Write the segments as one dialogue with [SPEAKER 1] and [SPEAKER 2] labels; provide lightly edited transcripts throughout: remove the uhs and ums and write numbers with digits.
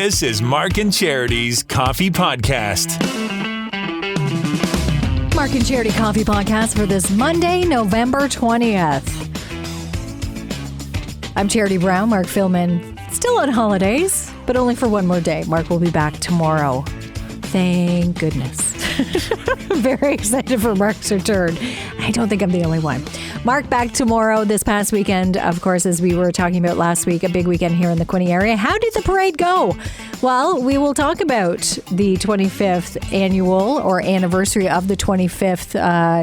[SPEAKER 1] This is Mark and Charity's Coffee Podcast.
[SPEAKER 2] Mark and Charity Coffee Podcast for this Monday, November 20th. I'm Charity Brown. Mark Philman still on holidays, but only for one more day. Mark will be back tomorrow. Thank goodness. Very excited for Mark's return. I don't think I'm the only one. Mark back tomorrow. This past weekend, of course, as we were talking about last week, a big weekend here in the Quinte area. How did the parade go? Well, we will talk about the 25th annual or anniversary of the 25th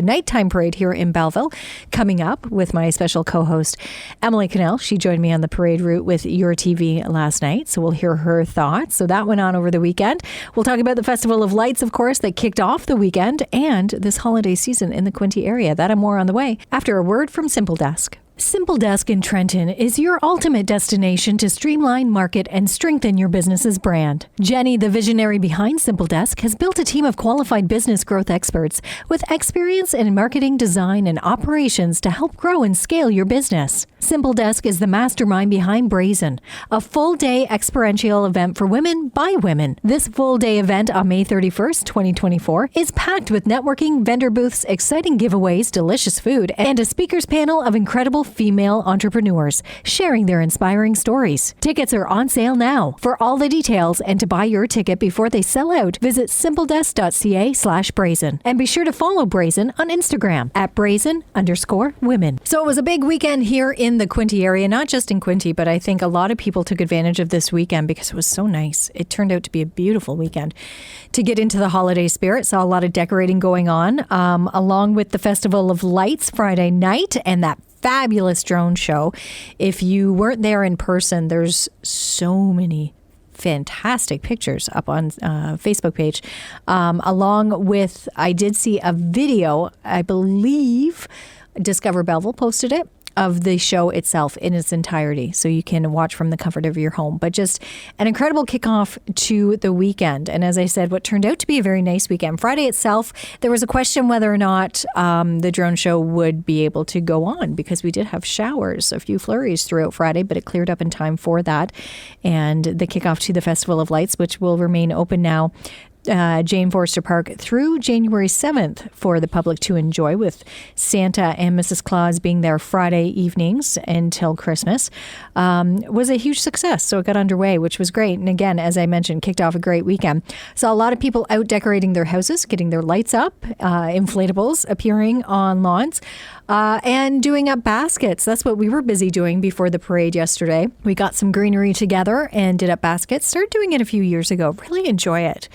[SPEAKER 2] nighttime parade here in Belleville coming up with my special co-host, Emily Cannell. She joined me on the parade route with Your TV last night, so we'll hear her thoughts. So that went on over the weekend. We'll talk about the Festival of Lights, of course, that kicked off the weekend and this holiday season in the Quinte area. That and more on the way after a word from Simple Desk. Simple Desk in Trenton is your ultimate destination to streamline, market, and strengthen your business's brand. Jenny, the visionary behind Simple Desk, has built a team of qualified business growth experts with experience in marketing, design, and operations to help grow and scale your business. Simple Desk is the mastermind behind Brazen, a full-day experiential event for women by women. This full-day event on May 31st, 2024 is packed with networking, vendor booths, exciting giveaways, delicious food, and a speakers panel of incredible female entrepreneurs sharing their inspiring stories. Tickets are on sale now. For all the details and to buy your ticket before they sell out, visit simpledesk.ca/brazen. And be sure to follow Brazen on Instagram at brazen_women. So it was a big weekend here in the Quinte area, not just in Quinte, but I think a lot of people took advantage of this weekend because it was so nice. It turned out to be a beautiful weekend to get into the holiday spirit. Saw a lot of decorating going on, along with the Festival of Lights Friday night and that fabulous drone show. If you weren't there in person, there's so many fantastic pictures up on Facebook page. Along with, I did see a video, I believe Discover Belleville posted it, of the show itself in its entirety. So you can watch from the comfort of your home. But just an incredible kickoff to the weekend. And as I said, what turned out to be a very nice weekend. Friday itself, there was a question whether or not the drone show would be able to go on because we did have showers, a few flurries throughout Friday, but it cleared up in time for that. And the kickoff to the Festival of Lights, which will remain open now, Jane Forster Park through January 7th for the public to enjoy, with Santa and Mrs. Claus being there Friday evenings until Christmas, was a huge success. So it got underway, which was great. And again, as I mentioned, kicked off a great weekend. Saw a lot of people out decorating their houses, getting their lights up, inflatables appearing on lawns, and doing up baskets. That's what we were busy doing before the parade yesterday. We got some greenery together and did up baskets. Started doing it a few years ago. Really enjoy it.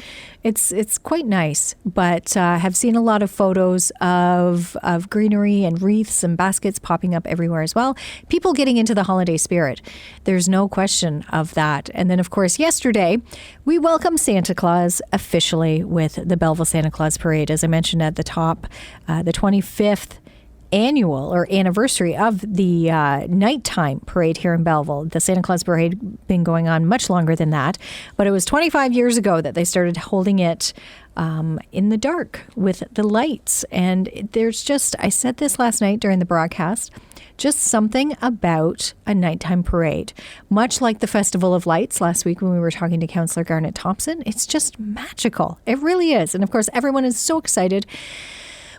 [SPEAKER 2] It's quite nice, but have seen a lot of photos of greenery and wreaths and baskets popping up everywhere as well. People getting into the holiday spirit. There's no question of that. And then, of course, yesterday, we welcomed Santa Claus officially with the Belleville Santa Claus Parade. As I mentioned at the top, the 25th annual or anniversary of the nighttime parade here in Belleville. The Santa Claus Parade been going on much longer than that, but it was 25 years ago that they started holding it in the dark with the lights. And there's just, I said this last night during the broadcast, just something about a nighttime parade. Much like the Festival of Lights last week when we were talking to Councillor Garnet Thompson, it's just magical. It really is. And of course, everyone is so excited.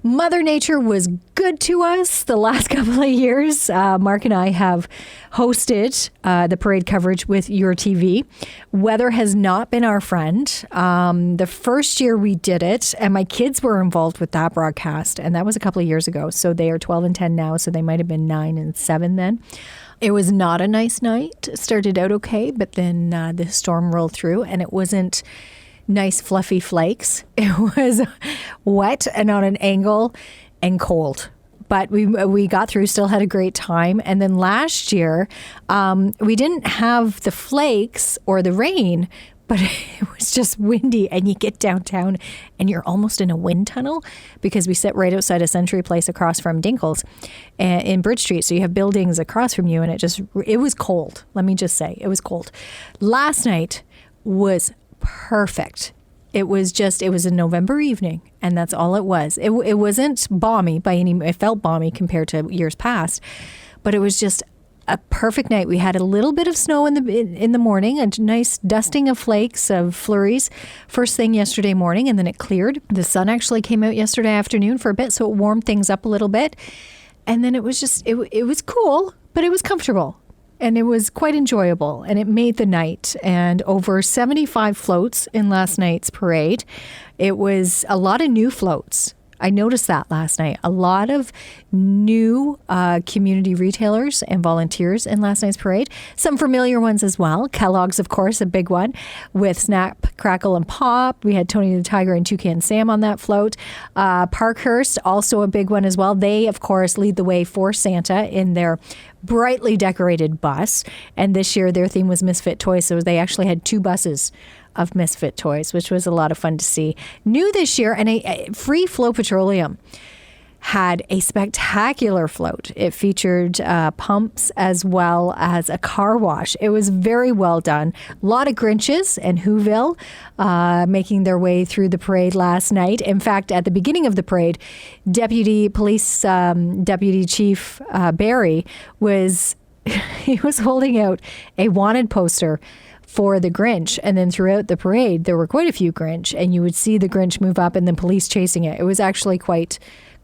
[SPEAKER 2] Mother Nature was good to us the last couple of years. Mark and I have hosted the parade coverage with Your TV. Weather has not been our friend. The first year we did it, and my kids were involved with that broadcast, and that was a couple of years ago. So they are 12 and 10 now, so they might have been 9 and 7 then. It was not a nice night. It started out okay, but then the storm rolled through, and it wasn't nice fluffy flakes. It was wet and on an angle and cold. But we got through, still had a great time. And then last year, we didn't have the flakes or the rain, but it was just windy. And you get downtown and you're almost in a wind tunnel because we sit right outside a Century Place across from Dinkles in Bridge Street. So you have buildings across from you, and it was cold. Let me just say, it was cold. Last night was perfect. It was a November evening, and that's all it was. It wasn't balmy by any, it felt balmy compared to years past, but it was just a perfect night. We had a little bit of snow in the morning, a nice dusting of flakes, of flurries first thing yesterday morning, and then it cleared. The sun actually came out yesterday afternoon for a bit, so it warmed things up a little bit. And then it was just, it was cool, but it was comfortable. And it was quite enjoyable, and it made the night. And over 75 floats in last night's parade. It was a lot of new floats. I noticed that last night. A lot of new community retailers and volunteers in last night's parade. Some familiar ones as well. Kellogg's, of course, a big one with Snap, Crackle, and Pop. We had Tony the Tiger and Toucan Sam on that float. Parkhurst, also a big one as well. They, of course, lead the way for Santa in their brightly decorated bus. And this year, their theme was Misfit Toys. So they actually had 2 buses of Misfit Toys, which was a lot of fun to see. New this year, and a Free Flow Petroleum had a spectacular float. It featured pumps as well as a car wash. It was very well done. A lot of Grinches and Whoville making their way through the parade last night. In fact, at the beginning of the parade, Deputy Chief Barry was he was holding out a wanted poster for the Grinch. And then throughout the parade, there were quite a few Grinch, and you would see the Grinch move up and then police chasing it. It was actually quite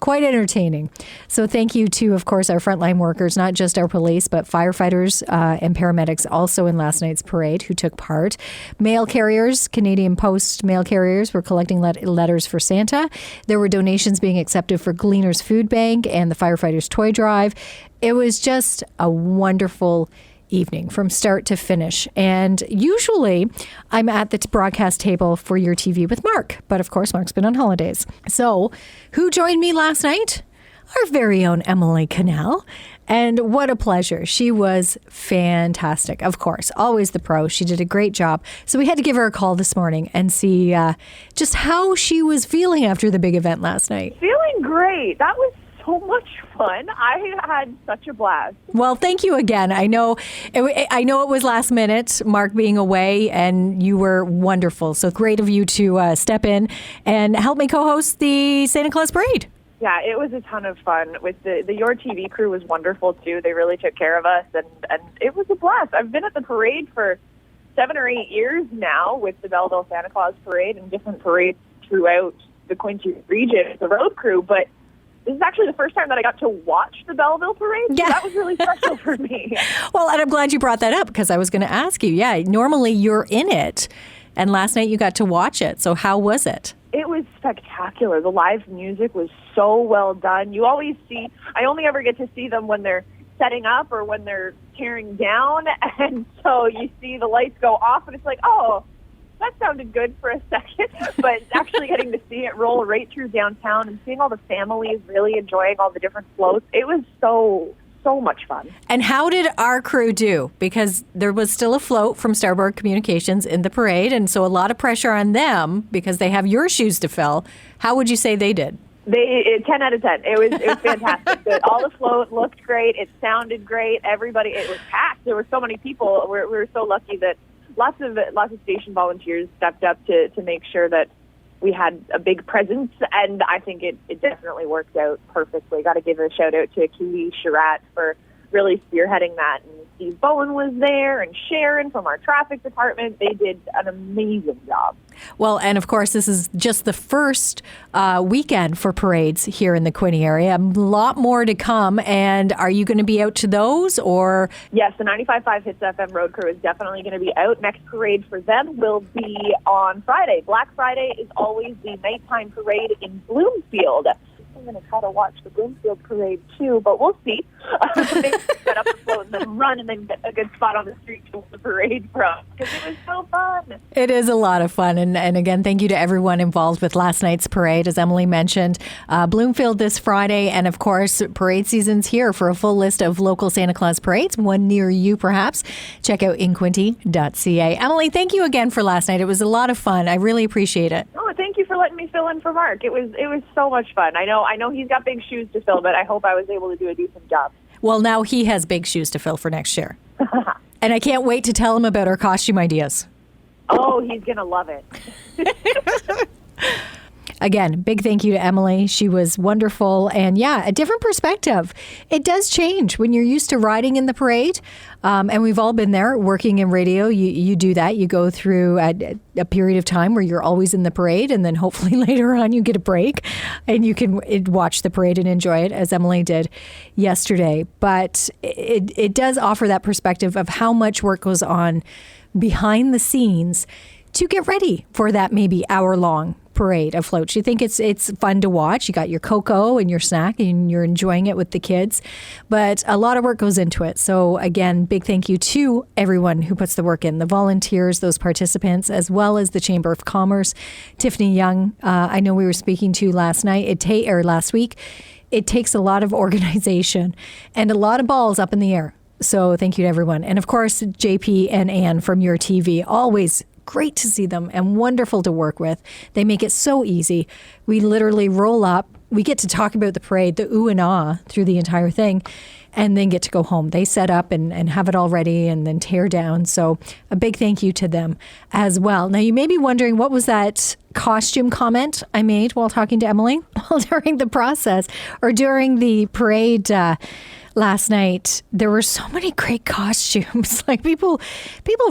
[SPEAKER 2] entertaining. So thank you to, of course, our frontline workers, not just our police, but firefighters and paramedics also in last night's parade who took part. Mail carriers, Canadian Post mail carriers were collecting letters for Santa. There were donations being accepted for Gleaner's Food Bank and the Firefighters Toy Drive. It was just a wonderful evening from start to finish. And usually I'm at the broadcast table for Your TV with Mark. But of course, Mark's been on holidays. So who joined me last night? Our very own Emily Cannell. And what a pleasure. She was fantastic. Of course, always the pro. She did a great job. So we had to give her a call this morning and see just how she was feeling after the big event last night.
[SPEAKER 3] Feeling great. That was so much fun. I had such a blast.
[SPEAKER 2] Well, thank you again. I know it was last minute, Mark being away, and you were wonderful. So great of you to step in and help me co-host the Santa Claus Parade.
[SPEAKER 3] Yeah, it was a ton of fun. With the Your TV crew was wonderful too. They really took care of us, and it was a blast. I've been at the parade for 7 or 8 years now with the Belleville Santa Claus Parade and different parades throughout the Quinte region, the road crew, but this is actually the first time that I got to watch the Belleville Parade. So that was really special for me.
[SPEAKER 2] Well, and I'm glad you brought that up because I was going to ask you. Yeah, normally you're in it, and last night you got to watch it. So how was it?
[SPEAKER 3] It was spectacular. The live music was so well done. You always see, I only ever get to see them when they're setting up or when they're tearing down. And so you see the lights go off, and it's like, oh, that sounded good for a second, but actually getting to see it roll right through downtown and seeing all the families really enjoying all the different floats, it was so much fun.
[SPEAKER 2] And how did our crew do? Because there was still a float from Starboard Communications in the parade, and so a lot of pressure on them because they have your shoes to fill. How would you say they did?
[SPEAKER 3] 10 out of 10. It was fantastic. All the float looked great. It sounded great. Everybody, it was packed. There were so many people. We were so lucky that lots of station volunteers stepped up to make sure that we had a big presence, and I think it definitely worked out perfectly. Got to give a shout out to Katie Charat for really spearheading that, and Steve Bowen was there, and Sharon from our traffic department. They did an amazing job.
[SPEAKER 2] Well, and of course, this is just the first weekend for parades here in the Quinte area. A lot more to come. And are you going to be out to those, or?
[SPEAKER 3] Yes, the 95.5 Hits FM road crew is definitely going to be out. Next parade for them will be on Friday. Black Friday is always the nighttime parade in Bloomfield. I'm going to try to watch the Bloomfield parade too, but we'll see. Maybe set up the float and then run and then get a good spot on the street to the parade from, because it was so fun.
[SPEAKER 2] It is a lot of fun. And again, thank you to everyone involved with last night's parade. As Emily mentioned, Bloomfield this Friday. And of course, parade season's here. For a full list of local Santa Claus parades, one near you perhaps, check out inquinte.ca. Emily, thank you again for last night. It was a lot of fun. I really appreciate it.
[SPEAKER 3] Oh, thank you for letting me fill in for Mark. It was so much fun. I know he's got big shoes to fill, but I hope I was able to do a decent job.
[SPEAKER 2] Well, now he has big shoes to fill for next year. And I can't wait to tell him about our costume ideas.
[SPEAKER 3] Oh, he's going to love it.
[SPEAKER 2] again, big thank you to Emily. She was wonderful. And yeah, a different perspective. It does change when you're used to riding in the parade. And we've all been there working in radio. You do that. You go through a period of time where you're always in the parade. And then hopefully later on you get a break and you can watch the parade and enjoy it, as Emily did yesterday. But it does offer that perspective of how much work goes on behind the scenes to get ready for that maybe hour-long parade of floats. You think it's fun to watch. You got your cocoa and your snack and you're enjoying it with the kids, but a lot of work goes into it. So again, big thank you to everyone who puts the work in, the volunteers, those participants, as well as the Chamber of Commerce. Tiffany Young, I know we were speaking to last week. It takes a lot of organization and a lot of balls up in the air. So thank you to everyone. And of course, JP and Ann from Your TV, always great to see them and wonderful to work with. They make it so easy. We literally roll up. We get to talk about the parade, the ooh and ah through the entire thing, and then get to go home. They set up and have it all ready and then tear down. So a big thank you to them as well. Now, you may be wondering, what was that costume comment I made while talking to Emily? Well, during the process or during the parade last night, there were so many great costumes. Like people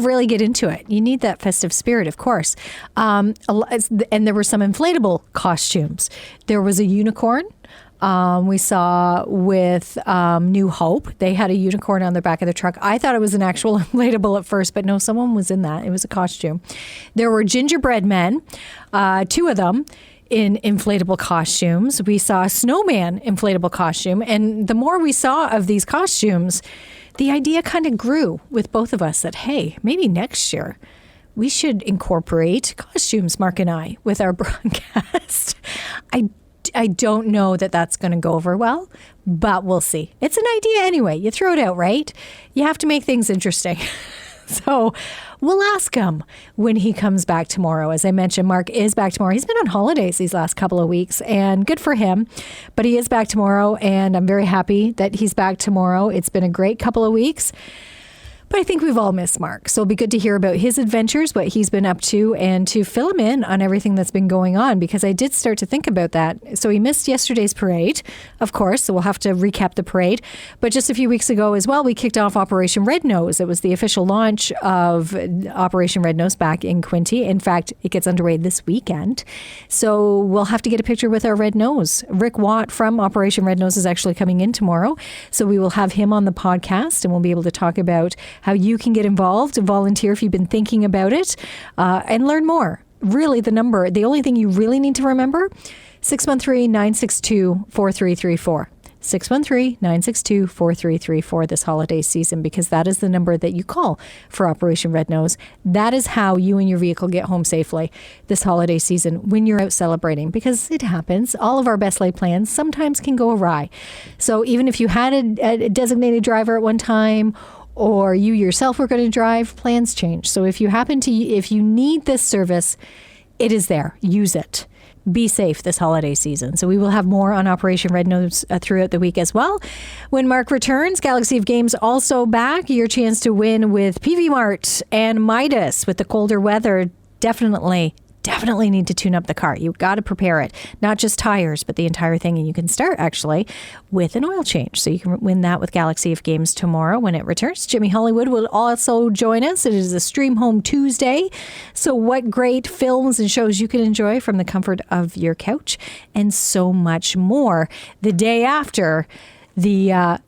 [SPEAKER 2] really get into it. You need that festive spirit, of course. And there were some inflatable costumes. There was a unicorn. We saw with New Hope. They had a unicorn on the back of the truck. I thought it was an actual inflatable at first, but no, someone was in that. It was a costume. There were gingerbread men, 2 of them, in inflatable costumes. We saw a snowman inflatable costume. And the more we saw of these costumes, the idea kind of grew with both of us that, hey, maybe next year we should incorporate costumes, Mark and I, with our broadcast. I don't know that that's going to go over well, but we'll see. It's an idea anyway. You throw it out, right? You have to make things interesting. So we'll ask him when he comes back tomorrow. As I mentioned, Mark is back tomorrow. He's been on holidays these last couple of weeks, and good for him. But he is back tomorrow, and I'm very happy that he's back tomorrow. It's been a great couple of weeks. But I think we've all missed Mark. So it'll be good to hear about his adventures, what he's been up to, and to fill him in on everything that's been going on, because I did start to think about that. So he missed yesterday's parade, of course, so we'll have to recap the parade. But just a few weeks ago as well, we kicked off Operation Red Nose. It was the official launch of Operation Red Nose back in Quinte. In fact, it gets underway this weekend. So we'll have to get a picture with our Red Nose. Rick Watt from Operation Red Nose is actually coming in tomorrow. So we will have him on the podcast, and we'll be able to talk about how you can get involved, volunteer if you've been thinking about it, and learn more. Really, the only thing you really need to remember, 613-962-4334. 613-962-4334 this holiday season, because that is the number that you call for Operation Red Nose. That is how you and your vehicle get home safely this holiday season when you're out celebrating, because it happens. All of our best laid plans sometimes can go awry. So even if you had a designated driver at one time, or you yourself were going to drive, plans change. So if you need this service, it is there. Use it. Be safe this holiday season. So we will have more on Operation Red Nose throughout the week as well. When Mark returns, Galaxy of Games also back. Your chance to win with PV Mart and Midas. With the colder weather, definitely need to tune up the car. You've got to prepare it. Not just tires, but the entire thing. And you can start actually with an oil change. So you can win that with Galaxy of Games tomorrow when it returns. Jimmy Hollywood will also join us. It is a Stream Home Tuesday. So what great films and shows you can enjoy from the comfort of your couch, and so much more. The day after the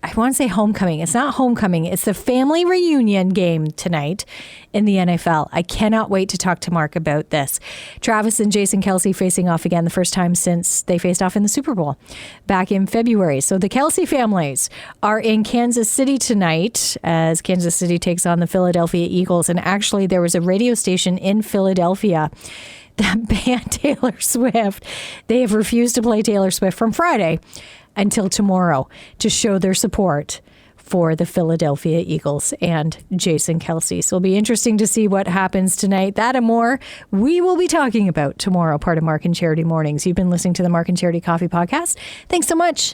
[SPEAKER 2] I want to say homecoming. It's not homecoming. It's the family reunion game tonight in the NFL. I cannot wait to talk to Mark about this. Travis and Jason Kelce facing off again, the first time since they faced off in the Super Bowl back in February. So the Kelce families are in Kansas City tonight as Kansas City takes on the Philadelphia Eagles. And actually, there was a radio station in Philadelphia that banned Taylor Swift. They have refused to play Taylor Swift from Friday until tomorrow to show their support for the Philadelphia Eagles and Jason Kelce. So it'll be interesting to see what happens tonight. That and more we will be talking about tomorrow, part of Mark and Charity Mornings. You've been listening to the Mark and Charity Coffee Podcast. Thanks so much